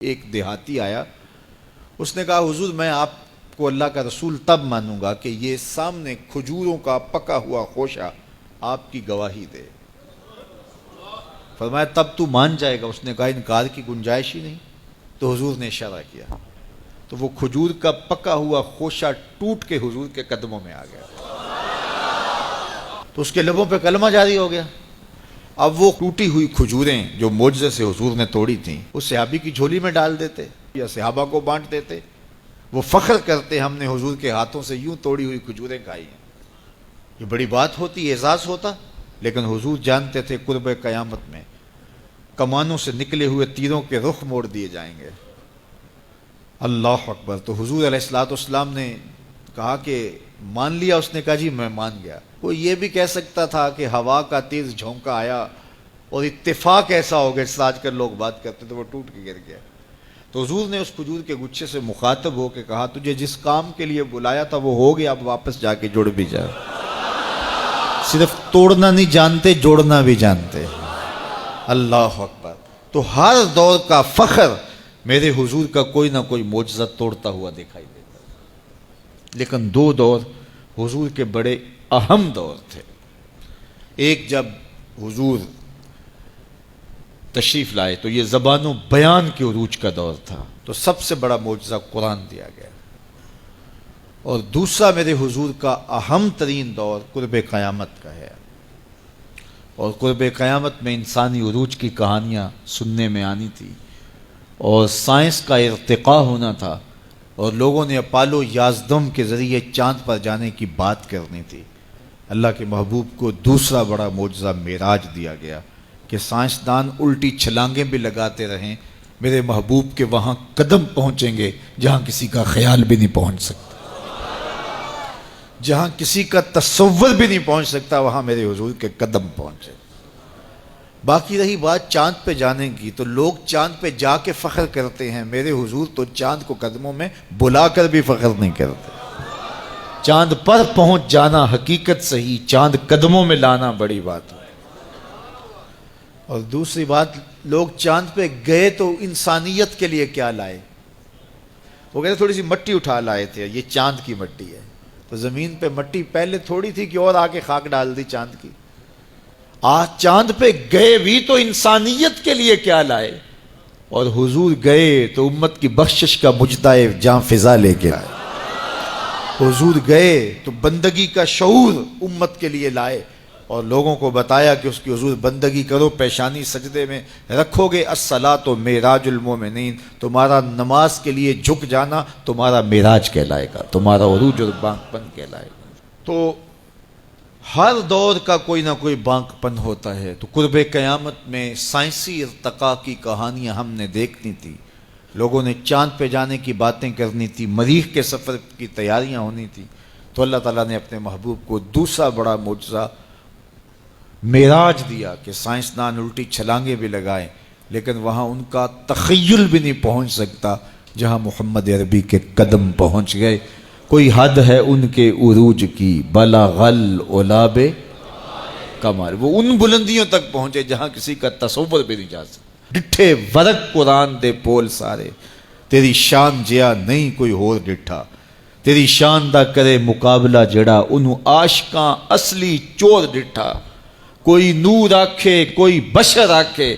ایک دیہاتی آیا، اس نے کہا حضور میں آپ کو اللہ کا رسول تب مانوں گا کہ یہ سامنے کھجوروں کا پکا ہوا خوشہ آپ کی گواہی دے۔ فرمایا تب تو مان جائے گا؟ اس نے کہا انکار کی گنجائش ہی نہیں۔ تو حضور نے اشارہ کیا تو وہ کھجور کا پکا ہوا خوشہ ٹوٹ کے حضور کے قدموں میں آ گیا، تو اس کے لبوں پہ کلمہ جاری ہو گیا۔ اب وہ ٹوٹی ہوئی کھجوریں جو معجزے سے حضور نے توڑی تھیں اس صحابی کی جھولی میں ڈال دیتے یا صحابہ کو بانٹ دیتے، وہ فخر کرتے ہم نے حضور کے ہاتھوں سے یوں توڑی ہوئی کھجوریں کھائی ہیں۔ یہ بڑی بات ہوتی، اعزاز ہوتا، لیکن حضور جانتے تھے قرب قیامت میں کمانوں سے نکلے ہوئے تیروں کے رخ موڑ دیے جائیں گے۔ اللہ اکبر۔ تو حضور علیہ الصلوۃ والسلام نے کہا کہ مان لیا؟ اس نے کہا جی میں مان گیا۔ کوئی یہ بھی کہہ سکتا تھا کہ ہوا کا تیز جھونکا آیا اور اتفاق ایسا ہو گیا جس آج کل لوگ بات کرتے تو وہ ٹوٹ کے گر گیا۔ تو حضور نے اس کھجور کے گچھے سے مخاطب ہو کے کہا تجھے جس کام کے لیے بلایا تھا وہ ہو گیا، اب واپس جا کے جڑ بھی جا۔ صرف توڑنا نہیں جانتے، جوڑنا بھی جانتے۔ اللہ اکبر۔ تو ہر دور کا فخر میرے حضور کا کوئی نہ کوئی معجزہ توڑتا ہوا دکھائی دیتا، لیکن دو دور حضور کے بڑے اہم دور تھے۔ ایک جب حضور تشریف لائے تو یہ زبان و بیان کے عروج کا دور تھا، تو سب سے بڑا معجزہ قرآن دیا گیا، اور دوسرا میرے حضور کا اہم ترین دور قرب قیامت کا ہے، اور قرب قیامت میں انسانی عروج کی کہانیاں سننے میں آنی تھی، اور سائنس کا ارتقاء ہونا تھا، اور لوگوں نے اپالو 11 کے ذریعے چاند پر جانے کی بات کرنی تھی۔ اللہ کے محبوب کو دوسرا بڑا معجزہ معراج دیا گیا کہ سائنسدان الٹی چھلانگیں بھی لگاتے رہیں، میرے محبوب کے وہاں قدم پہنچیں گے جہاں کسی کا خیال بھی نہیں پہنچ سکتا، جہاں کسی کا تصور بھی نہیں پہنچ سکتا، وہاں میرے حضور کے قدم پہنچے۔ باقی رہی بات چاند پہ جانے کی، تو لوگ چاند پہ جا کے فخر کرتے ہیں، میرے حضور تو چاند کو قدموں میں بلا کر بھی فخر نہیں کرتے۔ چاند پر پہنچ جانا حقیقت صحیح، چاند قدموں میں لانا بڑی بات ہے۔ اور دوسری بات، لوگ چاند پہ گئے تو انسانیت کے لیے کیا لائے؟ وہ کہتے تھوڑی سی مٹی اٹھا لائے تھے، یہ چاند کی مٹی ہے، تو زمین پہ مٹی پہلے تھوڑی تھی کہ اور آ کے خاک ڈال دی چاند کی۔ آج چاند پہ گئے بھی تو انسانیت کے لیے کیا لائے، اور حضور گئے تو امت کی بخشش کا مجدہ جاں فضا لے کے آئے۔ حضور گئے تو بندگی کا شعور امت کے لیے لائے، اور لوگوں کو بتایا کہ اس کی حضور بندگی کرو، پیشانی سجدے میں رکھو گے، الصلاۃ معراج المومنین، تمہارا نماز کے لیے جھک جانا تمہارا معراج کہلائے گا، تمہارا عروج اور بانک پن کہلائے گا۔ تو ہر دور کا کوئی نہ کوئی بانک پن ہوتا ہے۔ تو قرب قیامت میں سائنسی ارتقاء کی کہانیاں ہم نے دیکھنی تھی، لوگوں نے چاند پہ جانے کی باتیں کرنی تھی، مریخ کے سفر کی تیاریاں ہونی تھی، تو اللہ تعالیٰ نے اپنے محبوب کو دوسرا بڑا معجزہ معراج دیا کہ سائنسدان الٹی چھلانگیں بھی لگائیں، لیکن وہاں ان کا تخیل بھی نہیں پہنچ سکتا جہاں محمد عربی کے قدم پہنچ گئے۔ کوئی حد ہے ان کے عروج کی، بلغ العلاب کمال، وہ ان بلندیوں تک پہنچے جہاں کسی کا تصور بھی نہیں جا سکتا۔ ڈٹھے ورق قرآن دے پول سارے، تیری شان جیا نہیں کوئی ہور ڈٹھا، تیری شان دا کرے مقابلہ جڑا انہوں عاشقاں اصلی چور ڈٹھا۔ کوئی نور آکھے کوئی بشر آکھے،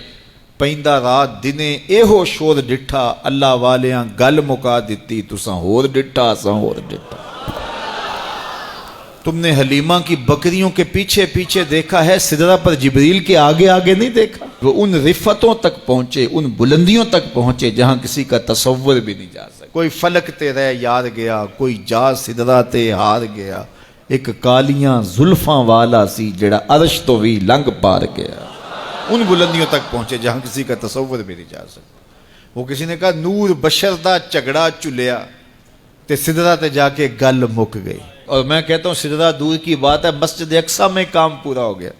پیندا رات دنے ایہو شور ڈٹھا، اللہ والیاں گل مکا دیتی تساں ہور ڈٹھا اساں ہور ڈٹھا۔ تم نے حلیمہ کی بکریوں کے پیچھے پیچھے دیکھا ہے، سدرہ پر جبریل کے آگے آگے نہیں دیکھا۔ وہ ان رفتوں تک پہنچے، ان بلندیوں تک پہنچے جہاں کسی کا تصور بھی نہیں جا سکتا۔ کوئی فلک تے رہ یار گیا، کوئی جا سدرہ تے ہار گیا، ایک کالیاں زلفاں والا سی جڑا عرش تو بھی لنگ پار گیا۔ ان بلندیوں تک پہنچے جہاں کسی کا تصور بھی نہیں جا سکتا۔ وہ کسی نے کہا نور بشر دا جھگڑا چلیا تے سدرہ تے جا کے گل مک گئی، اور میں کہتا ہوں سدرہ دور کی بات ہے، مسجد اقصیٰ میں کام پورا ہو گیا۔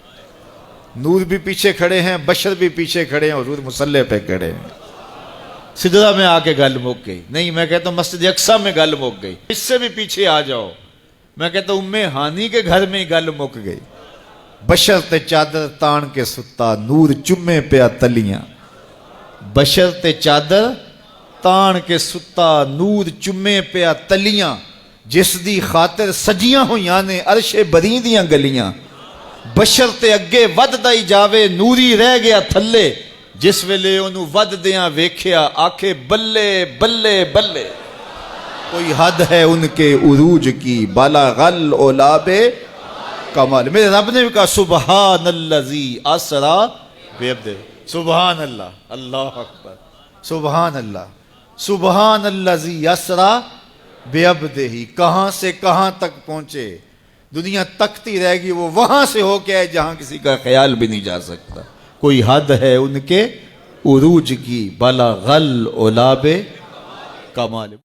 نور بھی پیچھے کھڑے ہیں، بشر بھی پیچھے کھڑے ہیں، حضور مصلی پہ کھڑے ہیں، سدرہ میں آ کے گل مک گئی۔ نہیں، میں کہتا ہوں مسجد اقصیٰ میں گل مک گئی، اس سے بھی پیچھے آ جاؤ، میں کہتا ہوں ام ہانی کے گھر میں گل مک گئی۔ بشر تے چادر تان کے ستا، نور چمے پیا تلیاں، بشر تے چادر تان کے ستا نور چمے پیا تلیاں جس دی خاطر سجیاں ہویاں نے عرش بری دیاں گلیاں بشر تے اگے ود دائی جاوے نوری رہ گیا تھلے جس ویلے انہوں ود دیاں ویکھیا آکھے بلے بلے بلے کوئی حد ہے ان کے عروج کی بالا غل اولاب کمال میرے رب نے بھی کہا سبحان اللذی اسرا بعبدہ سبحان اللہ اللہ اکبر سبحان اللہ سبحان اللذی اسرا بعبدہ کہاں سے کہاں تک پہنچے دنیا تکتی رہے گی وہ وہاں سے ہو کے آئے جہاں کسی کا خیال بھی نہیں جا سکتا کوئی حد ہے ان کے عروج کی بلغ الاولاب کمال